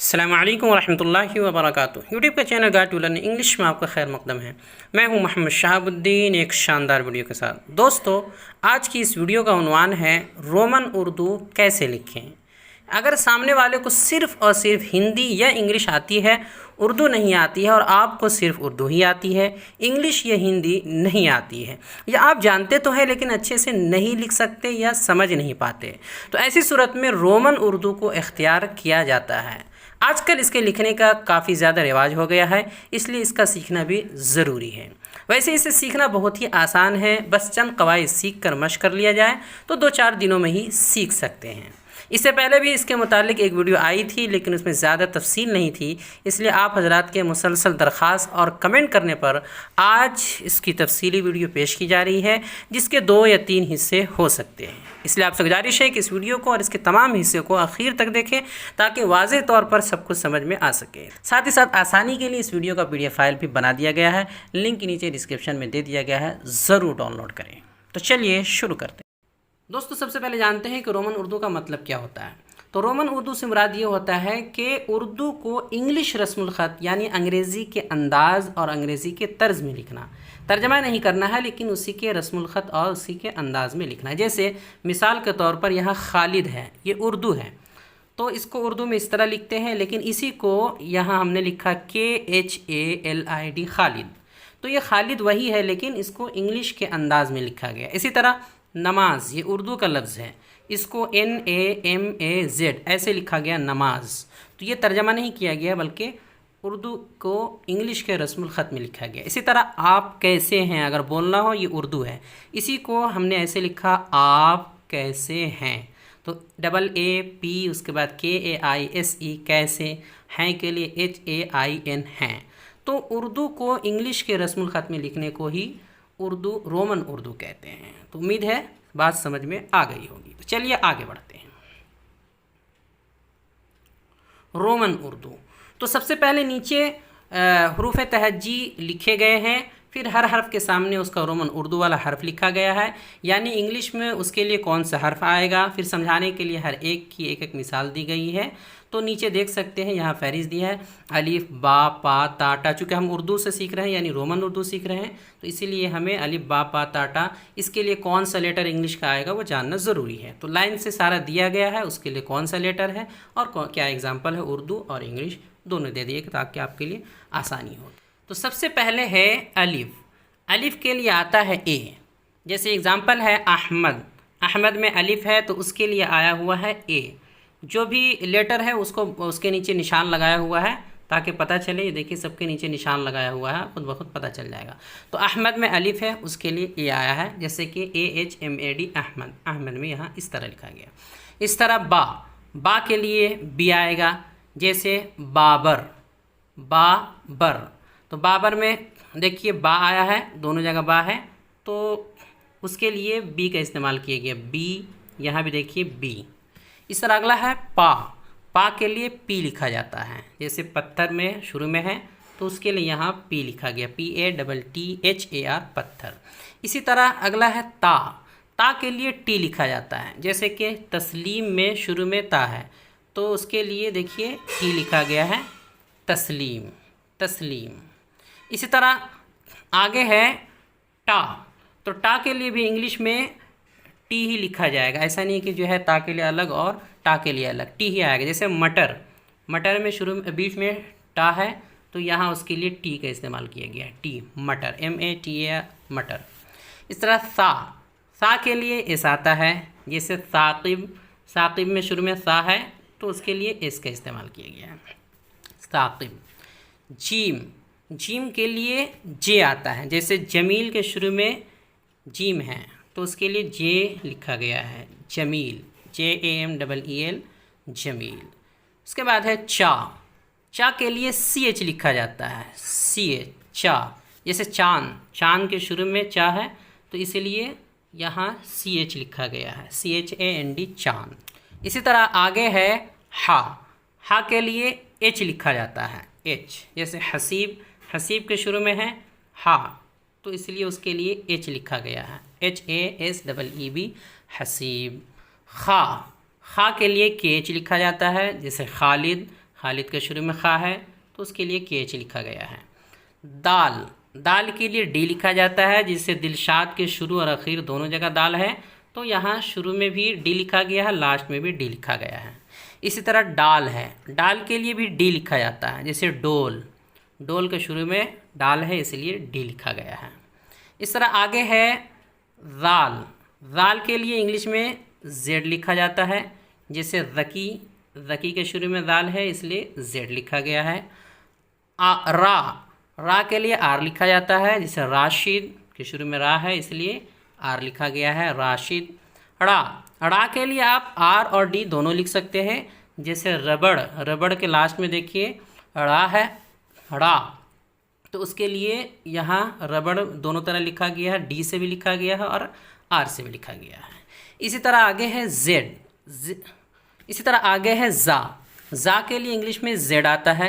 अस्सलामु अलैकुम वरहमतुल्लाहि वबरकातुहू। यूट्यूब का channel guide to learn English में आपका खैर मकदम है। मैं हूं मोहम्मद शहाबुद्दीन, एक शानदार वीडियो के साथ। दोस्तों, आज की इस वीडियो का उन्वान है रोमन उर्दू कैसे लिखें। अगर सामने वाले को सिर्फ़ और सिर्फ हिंदी या इंग्लिश आती है, उर्दू नहीं आती है, और आपको सिर्फ उर्दू ही आती है, इंग्लिश या हिंदी नहीं आती है, या आप जानते तो हैं लेकिन अच्छे से नहीं लिख सकते या समझ नहीं पाते, तो ऐसी सूरत में रोमन उर्दू को इख्तियार किया जाता है। आजकल इसके लिखने का काफ़ी ज़्यादा रिवाज हो गया है, इसलिए इसका सीखना भी ज़रूरी है। वैसे इसे सीखना बहुत ही आसान है, बस चंद कवायद सीख कर मश्क कर लिया जाए तो 2-4 दिनों में ही सीख सकते हैं। इससे पहले भी इसके मुतालिक एक वीडियो आई थी, लेकिन उसमें ज़्यादा तफसील नहीं थी, इसलिए आप हजरात के मुसलसल दरख्वास्त और कमेंट करने पर आज इसकी तफसीली वीडियो पेश की जा रही है, जिसके 2 या 3 हिस्से हो सकते हैं। इसलिए आपसे गुजारिश है कि इस वीडियो को और इसके तमाम हिस्से को आखिर तक देखें, ताकि वाज़ेह तौर पर सब कुछ समझ में आ सके। साथ ही साथ आसानी के लिए इस वीडियो का PDF फाइल भी बना दिया गया है, लिंक नीचे डिस्क्रिप्शन में दे दिया गया है, ज़रूर डाउनलोड करें। तो चलिए शुरू करते हैं। दोस्तों, सबसे पहले जानते हैं कि रोमन उर्दू का मतलब क्या होता है। तो रोमन उर्दू से मुराद ये होता है कि उर्दू को इंग्लिश रस्मुल ख़त यानी अंग्रेज़ी के अंदाज़ और अंग्रेज़ी के तर्ज़ में लिखना। तर्जमा नहीं करना है, लेकिन उसी के रस्मुल ख़त और उसी के अंदाज़ में लिखना है। जैसे मिसाल के तौर पर यहाँ खालिद है, ये उर्दू है, तो इसको उर्दू में इस तरह लिखते हैं, लेकिन इसी को यहाँ हमने लिखा KHALID खालिद, तो ये खालिद वही है, लेकिन इसको इंग्लिश के अंदाज़ में लिखा गया। इसी तरह नमाज, ये उर्दू का लफ्ज़ है, इसको NAMAZ ऐसे लिखा गया नमाज, तो ये तर्जमा नहीं किया गया, बल्कि उर्दू को इंग्लिश के रस्मुल ख़त में लिखा गया। इसी तरह आप कैसे हैं, अगर बोलना हो, ये उर्दू है, इसी को हमने ऐसे लिखा आप कैसे हैं, तो AAP उसके बाद KAISE कैसे, हैं के लिए HAIN हैं। तो उर्दू को इंग्लिश के रस्मुल ख़त में लिखने को ही उर्दू रोमन उर्दू कहते हैं। तो उम्मीद है बात समझ में आ गई होगी। तो चलिए आगे बढ़ते हैं। रोमन उर्दू, तो सबसे पहले नीचे हरूफ तहज्जी लिखे गए हैं, फिर हर हर्फ के सामने उसका रोमन उर्दू वाला हर्फ लिखा गया है, यानी इंग्लिश में उसके लिए कौन सा हर्फ आएगा। फिर समझाने के लिए हर एक की एक एक मिसाल दी गई है। तो नीचे देख सकते हैं, यहाँ फहरिस्त दिया है, अलिफ बा पा ता टा। चूँकि हम उर्दू से सीख रहे हैं, यानी रोमन उर्दू सीख रहे हैं, तो इसीलिए हमें अलिफ बा पा ता टा, इसके लिए कौन सा लेटर इंग्लिश का आएगा वो जानना ज़रूरी है। तो लाइन से सारा दिया गया है, उसके लिए कौन सा लेटर है और क्या एग्जाम्पल है, उर्दू और इंग्लिश दोनों दे दिए ताकि आपके लिए आसानी हो। तो सबसे पहले है अलिफ। अलिफ के लिए आता है A। जैसे एग्ज़ाम्पल है अहमद, अहमद में अलिफ है, तो उसके लिए आया हुआ है A। जो भी लेटर है उसको उसके नीचे निशान लगाया हुआ है, ताकि पता चले। ये देखिए, सबके नीचे निशान लगाया हुआ है, खुद ब खुद पता चल जाएगा। तो अहमद में अलिफ है, उसके लिए A आया है, जैसे कि AHMAD अहमद, अहमद में यहाँ इस तरह लिखा गया। इस तरह बा, बा के लिए B आएगा, जैसे बाबर, बाबर, तो बाबर में देखिए बा आया है, दोनों जगह बा है, तो उसके लिए B का इस्तेमाल किया गया, B, यहाँ भी देखिए B। इस तरह अगला है पा, पा के लिए P लिखा जाता है, जैसे पत्थर में शुरू में है, तो उसके लिए यहाँ P लिखा गया, PATTHAR पत्थर। इसी तरह अगला है ता, ता के लिए T लिखा जाता है, जैसे कि तस्लीम में शुरू में ता है, तो उसके लिए देखिए T लिखा गया है, तस्लीम, तस्लीम। इसी तरह आगे है टा, तो टा के लिए भी इंग्लिश में टी ही लिखा जाएगा, ऐसा नहीं कि जो है ता के लिए अलग और टा के लिए अलग, टी ही आएगा। जैसे मटर, मटर में शुरू में बीच में टा है, तो यहाँ उसके लिए टी का इस्तेमाल किया गया है, टी, मटर, MATA मटर। इस तरह सा, सा के लिए एस आता है, जैसे साकिब, साकिब में शुरू में सा है, तो उसके लिए एस का इस्तेमाल किया गया है, साकिब। जीम, जीम के लिए जे आता है, जैसे जमील के शुरू में जीम है, तो उसके लिए जे लिखा गया है, जमील, JAMEEL, जमील। उसके बाद है चा, चा के लिए CH लिखा जाता है, CH, चा, जैसे चांद, चांद के शुरू में चा है, तो इसलिए यहाँ CH लिखा गया है, CHAND, चांद। इसी तरह आगे है हा, हा के लिए H लिखा जाता है, H, जैसे हसीब, हसीब के शुरू में है हा, तो इसलिए उसके लिए H लिखा गया है, HASEEB, हसीब। खा, खा के लिए KH लिखा जाता है, जैसे खालिद, खालिद के शुरू में खा है तो उसके लिए KH लिखा गया है। दाल, दाल के लिए D लिखा जाता है, जिससे दिलशाद के शुरू और आखिर दोनों जगह दाल है, तो यहाँ शुरू में भी D लिखा गया है, लास्ट में भी D लिखा गया है। इसी तरह डाल है, डाल के लिए भी D लिखा जाता है, जैसे डोल, डोल के शुरू में डाल है इसलिए D लिखा गया है। इस तरह आगे है दाल, दाल के लिए इंग्लिश में Z लिखा जाता है, जैसे रकी, रकी के शुरू में दाल है इसलिए Z लिखा गया है। रा, रा के लिए R लिखा जाता है, जैसे राशिद के शुरू में रा है इसलिए R लिखा गया है, राशिद। ड़ा, ड़ा के लिए आप R और D दोनों लिख सकते हैं, जैसे रबड़, रबड़ के लास्ट में देखिए ड़ा है, ड़ा, तो उसके लिए यहाँ रबड़ दोनों तरह लिखा गया है, D से भी लिखा गया है और R से भी लिखा गया है। इसी तरह आगे है Z, इसी तरह आगे है ज़ा, ज़ा के लिए इंग्लिश में Z आता है,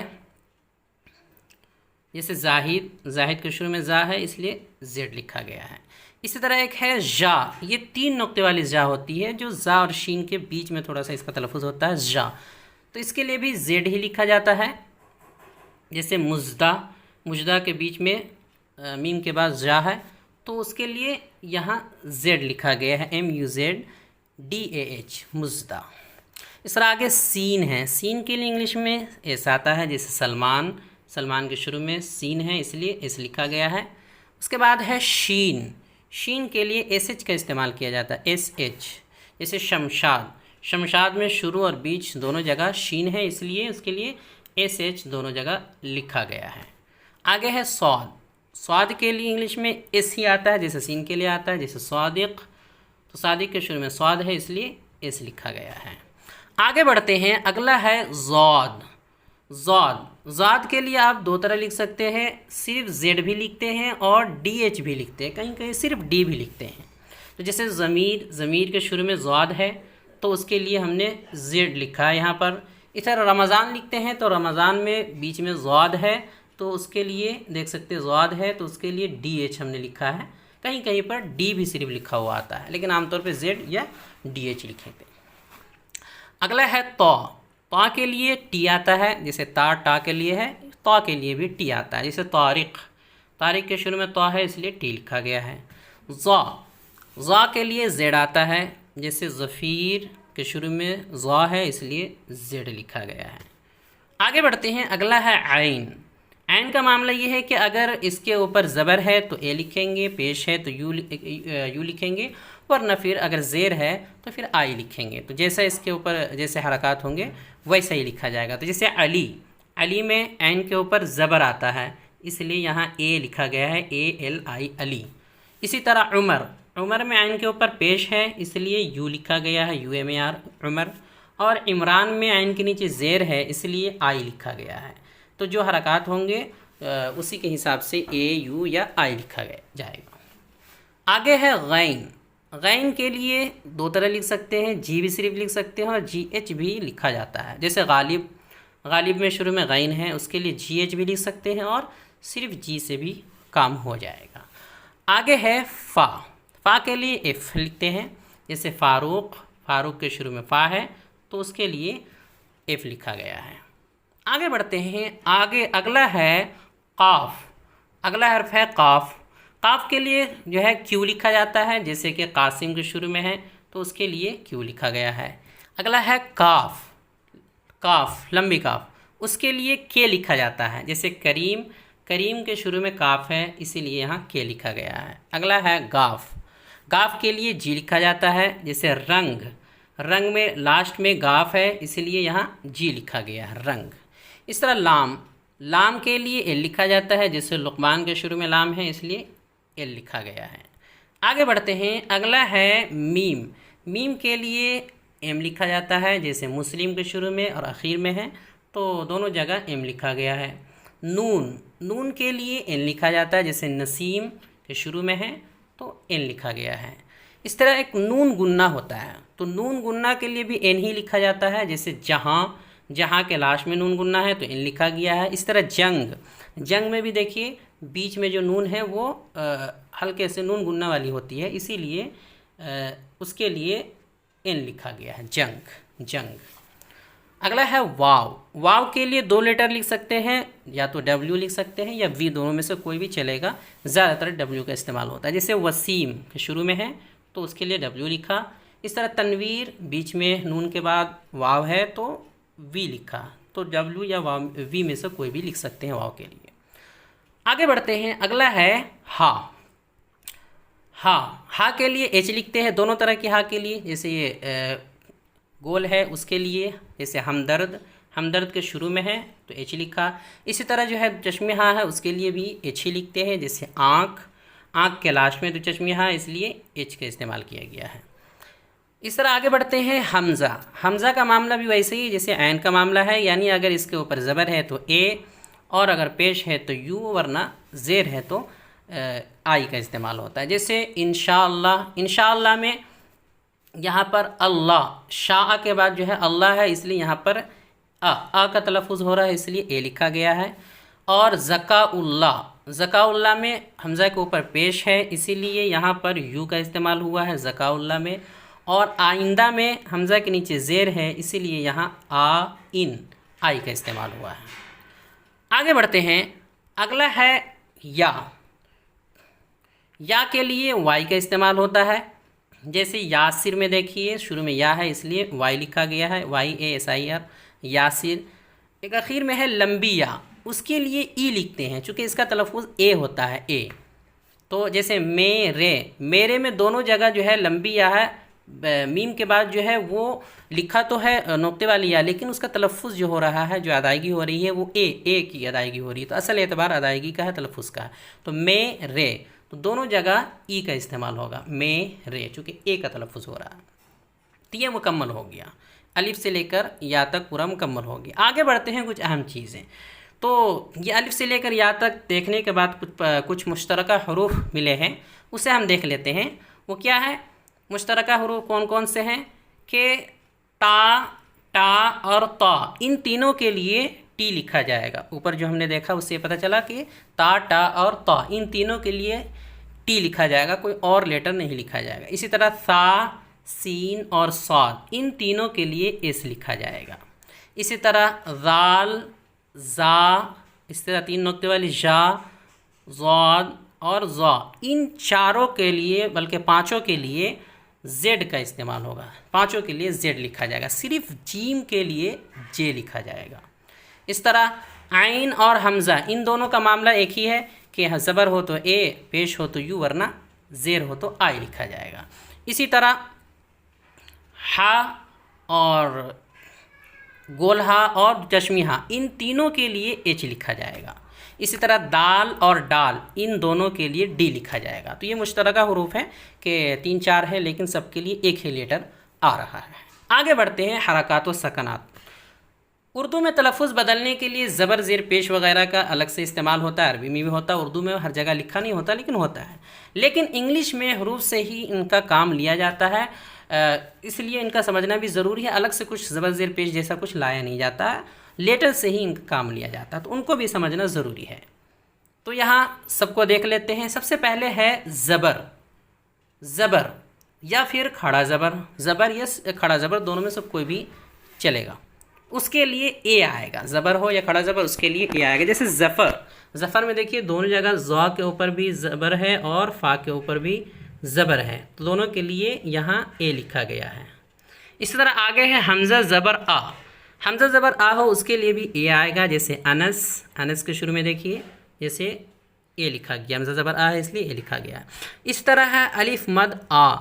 जैसे जाहिद, जाहिद के शुरू में ज़ा है इसलिए Z लिखा गया है। इसी तरह एक है जा, ये 3 नुक्ते वाली जा होती है, जो जा और शीन के बीच में थोड़ा सा इसका तलफ़ुज़ होता है जा, तो इसके लिए भी Z ही लिखा जाता है, जैसे मुज्दा, मुज्दा के बीच में मीम के बाद जा है तो उसके लिए यहाँ Z लिखा गया है, MUZDAH, मुज्दा। इस तरह आगे सीन है, सीन के लिए इंग्लिश में एस आता है, जैसे सलमान, सलमान के शुरू में सीन है इसलिए एस लिखा गया है। उसके बाद है शीन, शीन के लिए SH का इस्तेमाल किया जाता है, SH, जैसे शमशाद, शमशाद में शुरू और बीच दोनों जगह शीन है इसलिए उसके लिए SH दोनों जगह लिखा गया है। आगे है स्वाद, स्वाद के लिए इंग्लिश में S ही आता है, जैसे सीन के लिए आता है, जैसे स्वादिक, तो सादिक के शुरू में स्वाद है इसलिए S लिखा गया है। आगे बढ़ते हैं, अगला है ज़ौद, ज़ौद, ज़ौद के लिए आप 2 तरह लिख सकते हैं, सिर्फ Z भी लिखते हैं और DH भी लिखते हैं, कहीं कहीं सिर्फ D भी लिखते हैं। तो जैसे ज़मीर, ज़मीर के शुरू में ज़ौद है तो उसके लिए हमने Z लिखा है यहाँ पर। इस तरह रमज़ान लिखते हैं तो रमज़ान में बीच में ज़ौद है तो उसके लिए देख सकते हैं ज़ौद है तो उसके लिए DH हमने लिखा है, कहीं कहीं पर D भी सिर्फ लिखा हुआ आता है, लेकिन आमतौर पर Z या DH लिखे थे। अगला है तौ, तौ के लिए T आता है, जैसे ता, टा के लिए है, तौ के लिए भी T आता है, जैसे तारिक, तारिक के शुरू में तौ है इसलिए T लिखा गया है। ज़ा, ज़ा के लिए Z आता है, जैसे ज़फ़ीर के शुरू में ज़ा है इसलिए Z लिखा गया है। आगे बढ़ते हैं, अगला है आइन, आइन का मामला ये है कि अगर इसके ऊपर ज़बर है तो ए लिखेंगे, पेश है तो यू लिखेंगे, वरना फिर अगर ज़ेर है तो फिर आई लिखेंगे। तो जैसा इसके ऊपर जैसे हरकत होंगे वैसा ही लिखा जाएगा। तो जैसे अली, अली में आइन के ऊपर ज़बर आता है इसलिए यहाँ ए लिखा गया है, ALI, अली। इसी तरह उमर, उमर में आइन के ऊपर पेश है इसलिए यू लिखा गया है, UMAR, उमर। और इमरान में आइन के नीचे ज़ेर है इसलिए आई लिखा गया है। तो जो हरकत होंगे उसी के हिसाब से A, U या आई लिखा जाएगा। आगे है गैन, गैन के लिए 2 तरह लिख सकते हैं, जी भी सिर्फ लिख सकते हैं और GH भी लिखा जाता है, जैसे गालिब, गालिब में शुरू में गैन है उसके लिए GH भी लिख सकते हैं और सिर्फ जी से भी काम हो जाएगा। आगे है फ़ा, फ़ा के लिए F लिखते हैं, जैसे फ़ारूक, फ़ारूक के शुरू में फ़ा है तो उसके लिए F लिखा गया है। आगे बढ़ते हैं, आगे अगला है काफ, अगला हर्फ है काफ, काफ के लिए जो है क्यू लिखा जाता है, जैसे कि कासिम के शुरू में है तो उसके लिए क्यू लिखा गया है। अगला है काफ, काफ लंबी काफ, उसके लिए के लिखा जाता है, जैसे करीम, करीम के शुरू में काफ है इसीलिए यहाँ के लिखा गया है। अगला है गाफ, गाफ के लिए जी लिखा जाता है, जैसे रंग, रंग में लास्ट में गाफ है इसीलिए यहाँ जी लिखा गया है, रंग। इस तरह लाम, लाम के लिए एल लिखा जाता है, जैसे लुक़मान के शुरू में लाम है इसलिए एल लिखा गया है। आगे बढ़ते हैं, अगला है मीम, मीम के लिए एम लिखा जाता है, जैसे मुस्लिम के शुरू में और आखिर में है तो दोनों जगह एम लिखा गया है। नून, नून के लिए एन लिखा जाता है, जैसे नसीम के शुरू में है तो एन लिखा गया है। इस तरह एक नून गुन्ना होता है तो नून गुन्ना के लिए भी एन ही लिखा जाता है, जैसे जहाँ, जहाँ के लास्ट में नून गुन्ना है तो एन लिखा गया है। इस तरह जंग, जंग में भी देखिए बीच में जो नून है वो हल्के से नून गुन्ना वाली होती है इसीलिए उसके लिए एन लिखा गया है, जंग, जंग। अगला है वाव। वाव के लिए 2 लेटर लिख सकते हैं, या तो डब्ल्यू लिख सकते हैं या वी, दोनों में से कोई भी चलेगा। ज़्यादातर डब्ल्यू का इस्तेमाल होता है। जैसे वसीम के शुरू में है तो उसके लिए डब्ल्यू लिखा। इस तरह तनवीर बीच में नून के बाद वाव है तो वी लिखा, तो डब्ल्यू या वाव वी में से कोई भी लिख सकते हैं वाव के लिए। आगे बढ़ते हैं, अगला है हा। हा के लिए एच लिखते हैं दोनों तरह के हा के लिए। जैसे ये गोल है उसके लिए, जैसे हमदर्द के शुरू में है तो एच लिखा। इसी तरह जो है चश्मे हा है उसके लिए भी एच ही लिखते हैं। जैसे आँख के लास्ट में तो चश्मे हा, इसलिए एच का इस्तेमाल किया गया है। इस तरह आगे बढ़ते हैं हमज़ा का मामला भी वैसे ही जैसे ऐन का मामला है, यानी अगर इसके ऊपर ज़बर है तो ए, और अगर पेश है तो यू, वरना ज़ेर है तो आई का इस्तेमाल होता है। जैसे इंशाअल्लाह में यहाँ पर अल्लाह, शाह के बाद जो है अल्लाह है, इसलिए यहाँ पर आ का तलफ़ुज़ हो रहा है, इसलिए ए लिखा गया है। और ज़काउल्लाह में हमज़ा के ऊपर पेश है, इसीलिए यहाँ पर यू का इस्तेमाल हुआ है ज़काउल्लाह में। और आइंदा में हमज़ा के नीचे ज़ेर है, इसीलिए यहाँ आई का इस्तेमाल हुआ है। आगे बढ़ते हैं, अगला है या के लिए वाई का इस्तेमाल होता है। जैसे यासिर में देखिए शुरू में या है, इसलिए वाई लिखा गया है, YASIR यासिर। एक आखिर में है लंबी या, उसके लिए ई लिखते हैं, चूँकि इसका तलफ़ुज़ ए होता है ए। तो जैसे मेरे में दोनों जगह जो है लंबी या है, मीम के बाद जो है वो लिखा तो है नुक्ते वाली या, लेकिन उसका तलफ़ुज़ जो हो रहा है, जो अदायगी हो रही है वो ए की अदायगी हो रही है। तो असल एतबार अदायगी का है, तलफ़ुज़ का है। तो मेरे, तो दोनों जगह ई का इस्तेमाल होगा, मेरे, चूँकि ए का तलफ़ुज़ हो रहा है। तो ये मुकम्मल हो गया, अलिफ से लेकर या तक पूरा मुकम्मल हो गया। आगे बढ़ते हैं, कुछ अहम चीज़ें। तो ये अलिफ से लेकर या तक देखने के बाद कुछ मुश्तरका हरूफ मिले हैं, उसे हम देख लेते हैं। वो क्या है? मुश्तरका हरूफ कौन कौन से हैं कि टा और ता, इन तीनों के लिए टी लिखा जाएगा। ऊपर जो हमने देखा उससे पता चला कि टा और ता, इन तीनों के लिए टी लिखा जाएगा, कोई और लेटर नहीं लिखा जाएगा। इसी तरह सा, सीन और साद, इन तीनों के लिए एस लिखा जाएगा। इसी तरह दाल, जा, इस तरह 3 नुक्ते वाली जा, ज़ाद और ज़ा, इन चारों के लिए, बल्कि 5 के लिए जेड का इस्तेमाल होगा। 5 के लिए जेड लिखा जाएगा। सिर्फ जीम के लिए जे लिखा जाएगा। इस तरह आइन और हमज़ा, इन दोनों का मामला एक ही है कि ज़बर हो तो ए, पेश हो तो यू, वरना ज़ेर हो तो आई लिखा जाएगा। इसी तरह हा और गोलहा और चश्मिहा, इन तीनों के लिए एच लिखा जाएगा। इसी तरह दाल और डाल, इन दोनों के लिए डी लिखा जाएगा। तो ये मुश्तरका हुरूफ है कि 3-4 है, लेकिन सबके लिए एक ही लेटर आ रहा है। आगे बढ़ते हैं, हरकात व सकनात। उर्दू में तलफ़ुज़ बदलने के लिए ज़बर, ज़ेर, पेश वगैरह का अलग से इस्तेमाल होता है। अरबी में भी होता है, उर्दू में हर जगह लिखा नहीं होता, लेकिन होता है। लेकिन इंग्लिश में हरूफ से ही इनका काम लिया जाता है, इसलिए इनका समझना भी ज़रूरी है। अलग से कुछ ज़बर, ज़ेर, पेश जैसा कुछ लाया नहीं जाता है, लेटर से ही इनका काम लिया जाता है, तो उनको भी समझना ज़रूरी है। तो यहाँ सबको देख लेते हैं। सबसे पहले है ज़बर या फिर खड़ा ज़बर या खड़ा ज़बर, दोनों में से कोई भी चलेगा। उसके लिए ए आएगा, ज़बर हो या खड़ा ज़बर, उसके लिए ए आएगा। जैसे ज़फ़र में देखिए दोनों जगह ज़ा के ऊपर भी ज़बर है और फ़ा के ऊपर भी ज़बर है, तो दोनों के लिए यहाँ ए लिखा गया है। इसी तरह आगे है हमज़ा ज़बर आ। हमज़ा ज़बर आ हो उसके लिए भी ए आएगा। जैसे अनस के शुरू में देखिए जैसे ए लिखा गया, हमज़ा ज़बर आ है इसलिए ए लिखा गया। इस तरह है अलिफ मद आ।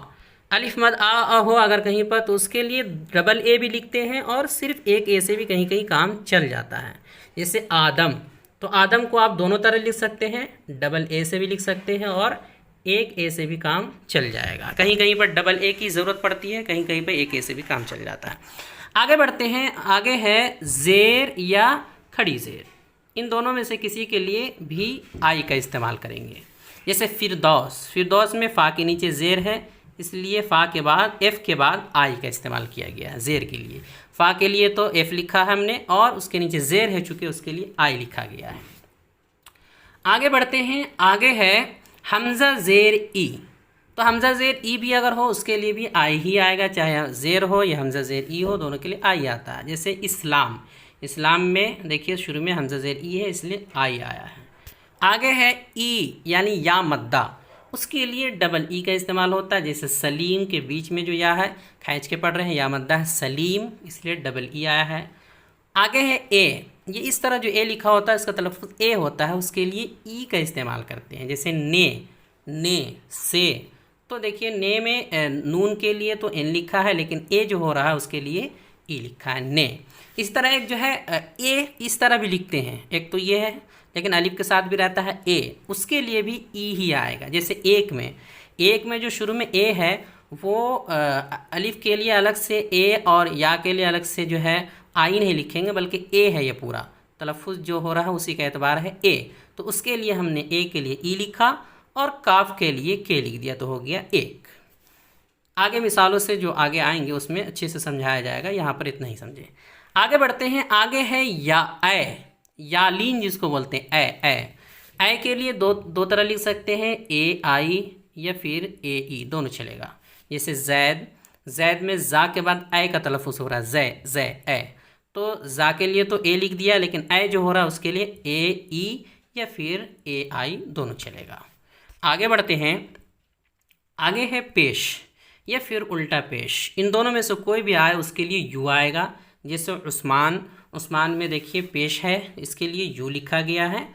अलिफ मद आ हो अगर कहीं पर, तो उसके लिए डबल ए भी लिखते हैं और सिर्फ एक ए से भी कहीं कहीं काम चल जाता है। जैसे आदम, तो आदम को आप दोनों तरह लिख सकते हैं, डबल ए से भी लिख सकते हैं और एक ए से भी काम चल जाएगा। कहीं कहीं पर डबल ए की ज़रूरत पड़ती है, कहीं कहीं पर एक ए से भी काम चल जाता है। आगे बढ़ते हैं, आगे है ज़ेर या खड़ी ज़ेर। इन दोनों में से किसी के लिए भी आई का इस्तेमाल करेंगे। जैसे फिरदौस में फ़ा के नीचे ज़ेर है, इसलिए फ़ा के बाद एफ़ के बाद आई का इस्तेमाल किया गया है ज़ेर के लिए। फ़ा के लिए तो एफ़ लिखा है हमने और उसके नीचे ज़ेर है, चूँकि उसके लिए आई लिखा गया है। आगे बढ़ते हैं, आगे है हमज़ा ज़ेर ई। तो हमज़ा ज़ेर ई भी अगर हो उसके लिए भी आई ही आएगा, चाहे ज़ेर हो या हमज़ा ज़ेर ई हो, दोनों के लिए आई आता है। जैसे इस्लाम, इस्लाम में देखिए शुरू में हमज़ा ज़ेर ई है इसलिए आई आया है। आगे है ई यानी या मद्दा, उसके लिए डबल ई का इस्तेमाल होता है। जैसे सलीम के बीच में जो या है खींच के पढ़ रहे हैं, या मद्दा है सलीम, इसलिए डबल ई आया है। आगे है ए, ये इस तरह जो ए लिखा होता है इसका तलफ़ुज़ ए होता है, उसके लिए ई का इस्तेमाल करते हैं। जैसे ने से, तो देखिए ने में नून के लिए तो एन लिखा है, लेकिन ए जो हो रहा है उसके लिए ई लिखा है ने। इस तरह एक जो है ए इस तरह भी लिखते हैं, एक तो ये है लेकिन अलिफ के साथ भी रहता है ए, उसके लिए भी ई ही आएगा। जैसे एक में जो शुरू में ए है वो अलिफ के लिए अलग से ए और या के लिए अलग से जो है आई नहीं लिखेंगे, बल्कि ए है, ये पूरा तलफ़ुज़ जो हो रहा है उसी का एतबार है ए, तो उसके लिए हमने ए के लिए ई लिखा और काफ के लिए के लिख दिया, तो हो गया एक। आगे मिसालों से जो आगे आएंगे उसमें अच्छे से समझाया जाएगा, यहाँ पर इतना ही समझे। आगे बढ़ते हैं, आगे है या यालीन जिसको बोलते हैं ए के लिए दो तरह लिख सकते हैं, ए आई या फिर ए ई, दोनों चलेगा। जैसे जैद में जा के बाद ए का तलफ़ुज़ हो रहा है जै ए, तो जा के लिए तो ए लिख दिया, लेकिन ए जो हो रहा है उसके लिए ए ई या फिर ए आई, दोनों चलेगा। आगे बढ़ते हैं, आगे है पेश या फिर उल्टा पेश, इन दोनों में से कोई भी आए उसके लिए यू आएगा। जैसे उस्मान में देखिए पेश है, इसके लिए यू लिखा गया है।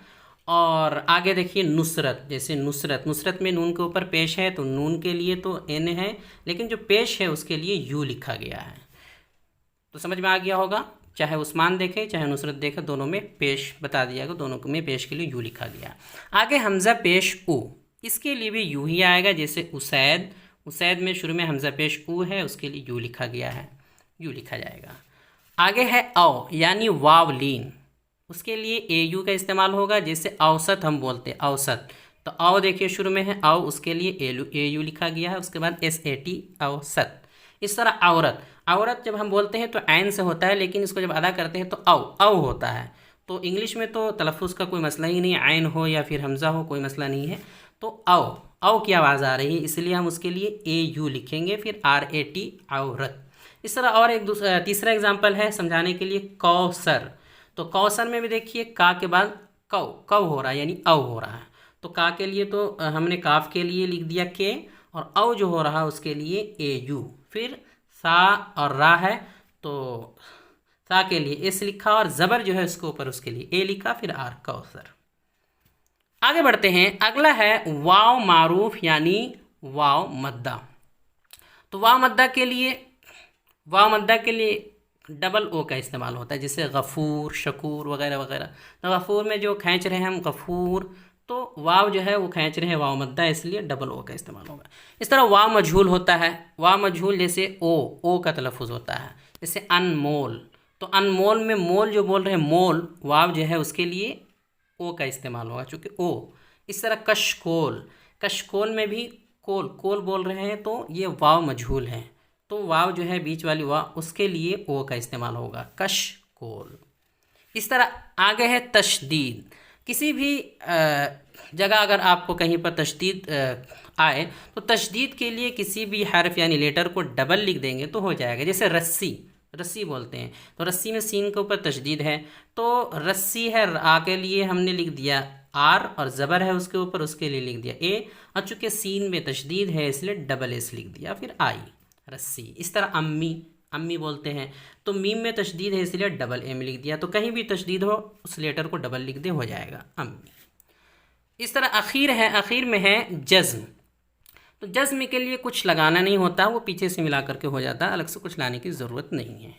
और आगे देखिए नुसरत, जैसे नुसरत में नून के ऊपर पेश है तो नून के लिए तो एन है, लेकिन जो पेश है उसके लिए यू लिखा गया है। तो समझ में आ गया होगा, चाहे उस्मान देखें चाहे नुसरत देखें, दोनों में पेश बता दिया गया, दोनों में पेश के लिए यू लिखा गया। आगे हमज़ा पेश ऊ, इसके लिए भी यू ही आएगा। जैसे उसैद में शुरू में हमज़ा पेश ऊ है, उसके लिए यू लिखा गया है, यू लिखा जाएगा। आगे है औ यानी वाव लीन, उसके लिए ए यू का इस्तेमाल होगा। जैसे औसत हम बोलते हैं औसत, तो औ देखिए शुरू में है औ, उसके लिए ए यू लिखा गया है, उसके बाद एस ए टी औसत। इस तरह औरत जब हम बोलते हैं तो ऐन से होता है, लेकिन इसको जब अदा करते हैं तो औ होता है। तो इंग्लिश में तो तलफ़ुज़ का कोई मसला ही नहीं है, ऐन हो या फिर हमज़ा हो कोई मसला नहीं है। तो औ की आवाज़ आ रही है, इसलिए हम उसके लिए ए यू लिखेंगे, फिर आर ए टी औरत। इस तरह और एक तीसरा एग्जाम्पल है समझाने के लिए, कौसर। तो कौसर में भी देखिए का के बाद कौ हो रहा है, यानी औ हो रहा है। तो का के लिए तो हमने काफ के लिए लिख दिया के, और औ जो हो रहा है उसके लिए ए यू। फिर सा और रा है तो सा के लिए एस लिखा, और ज़बर जो है उसके ऊपर उसके लिए ए लिखा, फिर आर कौसर। आगे बढ़ते हैं, अगला है वाव मारूफ यानी वाव मद्दा। तो वाव मद्दा के लिए डबल ओ का इस्तेमाल होता है। जैसे गफ़ूर, शकूर वगैरह वगैरह, तो गफ़ूर में जो खींच रहे हैं हम गफ़ूर, तो वाव जो है वो खींच रहे हैं वाव मद्दा, इसलिए डबल ओ का इस्तेमाल होगा। इस तरह वाव मजहूल होता है, वाव मजहूल जैसे ओ का तलफ़ुज़ होता है। जैसे अनमोल, तो अनमोल में मोल जो बोल रहे हैं मोल, वाव जो है उसके लिए ओ का इस्तेमाल होगा चूँकि ओ। इस तरह कशकोल में भी कोल बोल रहे हैं तो ये वाव मजहूल है, तो वाव जो है बीच वाली वाव उसके लिए ओ का इस्तेमाल होगा, कशकोल। इस तरह आगे है तशदीद। किसी भी जगह अगर आपको कहीं पर तशदीद आए तो तशदीद के लिए किसी भी हर्फ यानी लेटर को डबल लिख देंगे तो हो जाएगा। जैसे रस्सी बोलते हैं, तो रस्सी में सीन के ऊपर तशदीद है, तो रस्सी है आ के लिए हमने लिख दिया आर, और ज़बर है उसके ऊपर उसके लिए लिख दिया ए, और चूँकि सीन में तशदीद है इसलिए डबल एस लिख दिया, फिर आई रस्सी। इस तरह अम्मी बोलते हैं, तो मीम में तशदीद है इसलिए डबल एम लिख दिया, तो कहीं भी तशदीद हो उस लेटर को डबल लिख दे, हो जाएगा अम्मी। इस तरह आखिर में है जज़्म। तो जज़्म के लिए कुछ लगाना नहीं होता, वो पीछे से मिला करके हो जाता है, अलग से कुछ लाने की ज़रूरत नहीं है।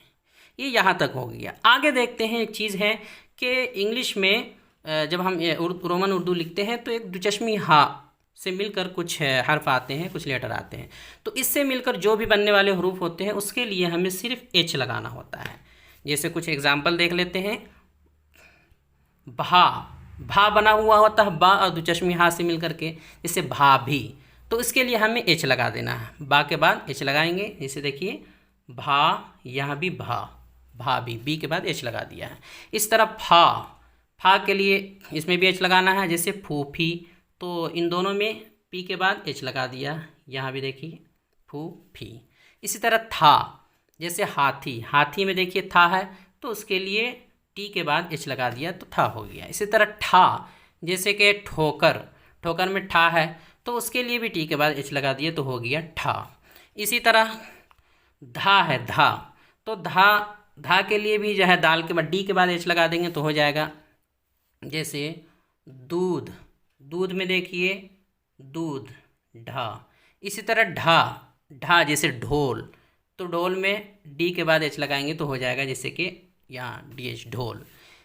ये यहाँ तक हो गया। आगे देखते हैं, एक चीज़ है कि इंग्लिश में जब हम रोमन उर्दू लिखते हैं तो एक दुचश्मी हा से मिलकर कुछ हर्फ आते हैं, कुछ लेटर आते हैं, तो इससे मिलकर जो भी बनने वाले हरूफ होते हैं उसके लिए हमें सिर्फ एच लगाना होता है। जैसे कुछ एग्जाम्पल देख लेते हैं। भा बना हुआ होता है, बा और दुचश्मी हा से मिलकर के, जैसे भाभी, तो इसके लिए हमें एच लगा देना है, बा के बाद एच लगाएंगे। जैसे देखिए भा, यहाँ भी भाभी, बी के बाद एच लगा दिया है। इस तरह फा के लिए इसमें भी एच लगाना है, जैसे फूफी, तो इन दोनों में पी के बाद एच लगा दिया, यहाँ भी देखिए फू फी। इसी तरह था, जैसे हाथी, हाथी में देखिए था है तो उसके लिए टी के बाद एच लगा दिया तो था हो गया। इसी तरह ठा, जैसे कि ठोकर, ठोकर में ठा है तो उसके लिए भी टी के बाद एच लगा दिए तो हो गया ठा। इसी तरह धा है, धा, तो धा, धा के लिए भी जो है दाल के बाद डी के बाद एच लगा देंगे तो हो जाएगा। जैसे दूध, दूध में देखिए दूध, ढा। इसी तरह ढा, ढा जैसे ढोल, तो ढोल में डी के बाद एच लगाएंगे तो हो जाएगा, जैसे कि यहाँ डी एच ढोल।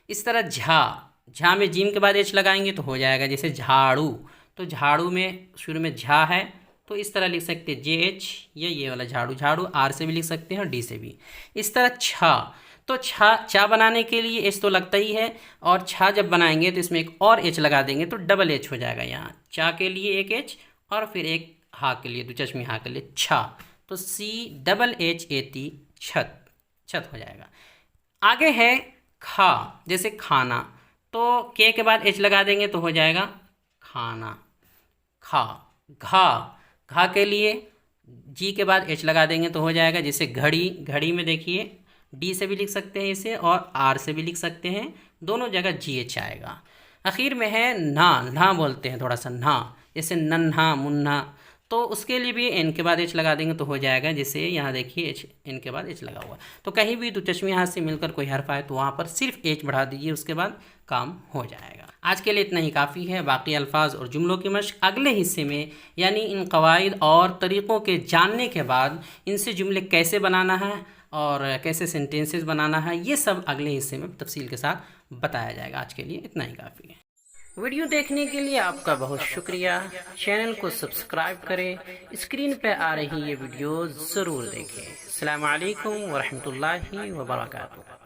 इस तरह झा, झा में जीम के बाद एच लगाएंगे तो हो जाएगा, जैसे झाड़ू, तो झाड़ू में शुरू में झा है तो इस तरह लिख सकते हैं जे एच, या ये वाला झाड़ू, झाड़ू आर से भी लिख सकते हैं और डी से भी। इस तरह छा, तो छा, चा बनाने के लिए एच तो लगता ही है, और छा जब बनाएंगे तो इसमें एक और एच लगा देंगे तो डबल एच हो जाएगा। यहाँ चा के लिए एक एच और फिर एक हा के लिए, दुचश्मी हा के लिए छा, तो C double H A T, छत, छत हो जाएगा। आगे है खा, जैसे खाना, तो के के बाद एच लगा देंगे तो हो जाएगा खाना, खा। घा, घा के लिए जी के बाद एच लगा देंगे तो हो जाएगा, जैसे घड़ी, घड़ी में देखिए डी से भी लिख सकते हैं इसे और आर से भी लिख सकते हैं, दोनों जगह जी एच आएगा। आखिर में है ना, ना बोलते हैं थोड़ा सा ना, जैसे नन्हा मुन्ना, तो उसके लिए भी एन के बाद एच लगा देंगे तो हो जाएगा, जैसे यहाँ देखिए एच, एन के बाद एच लगा हुआ। तो कहीं भी दुचश्मी हाथ से मिलकर कोई हर्फ आए तो वहाँ पर सिर्फ एच बढ़ा दीजिए, उसके बाद काम हो जाएगा। आज के लिए इतना ही काफ़ी है। बाकी अल्फाज और जुमलों की मश्क अगले हिस्से में, यानी इन कवायद और तरीक़ों के जानने के बाद इनसे जुमले कैसे बनाना है और कैसे सेंटेंसेस बनाना है, ये सब अगले हिस्से में तफसील के साथ बताया जाएगा। आज के लिए इतना ही काफ़ी है। वीडियो देखने के लिए आपका बहुत शुक्रिया। चैनल को सब्सक्राइब करें, स्क्रीन पे आ रही ये वीडियो ज़रूर देखें। अस्सलामु अलैकुम वरहमतुल्लाहि वबरकातुहू।